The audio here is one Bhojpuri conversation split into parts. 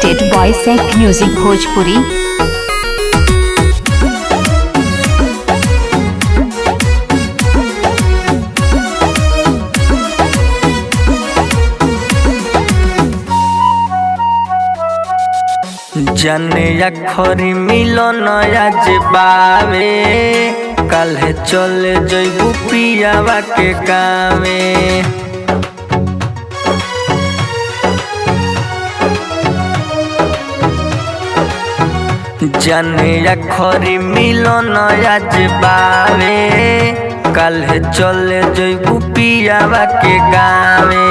Presented by Sec Music Bhojpuri। जने अखरी मिलन आज बावे काल्हे चले जइबू पियावा के गावे। जने अखरी मिलन आज बावे काल्हे चले जइबू पियावा के गावे।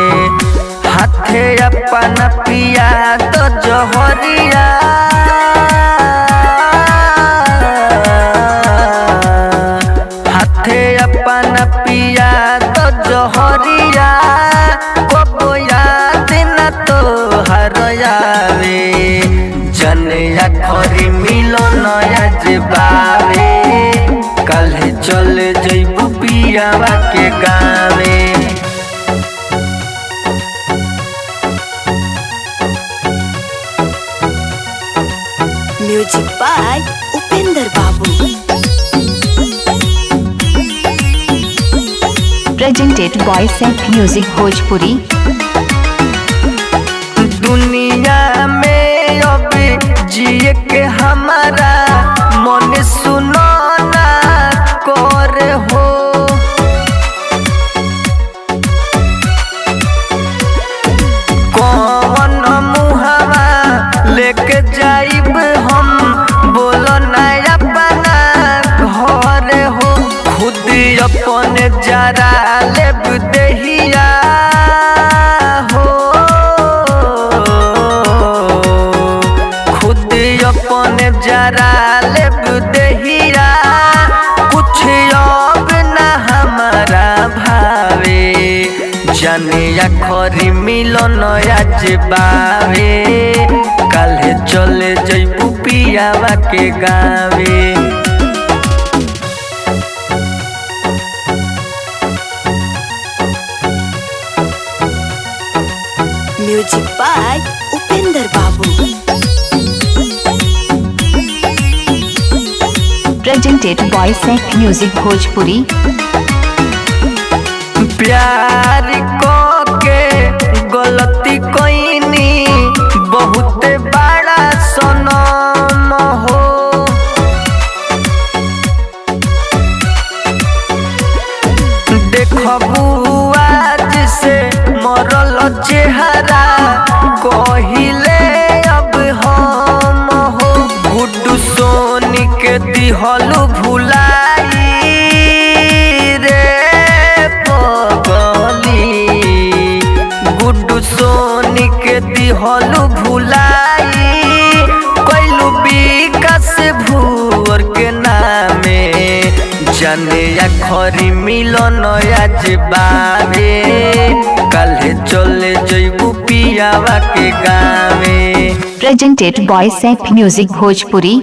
हाथे अपन पिया तो जहरिया हाथे अपन पिया तो जहरिया कबो याद न तो हरयावे। जने अखरी मिलन आज बावे काल्हे चले जइबू पियावा के गावे। म्यूजिक बाय उपेंद्र बाबू। Presented by Sec Music Bhojpuri। दुनिया में अब जिए के हमारा मन सुनो ना कर हो। कौन मुहावा लेके जाइब हम बोलो ना अपना घर हो। खुद अपने जरा लेब देहिया हो। खुद अपने जरा लेब देहिया कुछ अब ना हमारा भावे। जने अखरी मिलन आज बावे काल्हे चले जइबू पियावा के गावे। म्यूजिक बाय उपेंद्र बाबू। Presented by Sec Music Bhojpuri। प्यार को के गलती कोइनी बहुत बड़ा सनम हो। देखबू आज से मरल चेहरा कहिले अब हम हो। गुड्डू सोनी के दिहलू भुलाई रे पगली। गुड्डू सोनी के दिहलू भुलाई कैलू विकास भूअर के नामे। जने अखरी मिलन आज बावे काल्हे चले जइबू पियावा के गावे। Presented by Sec Music Bhojpuri।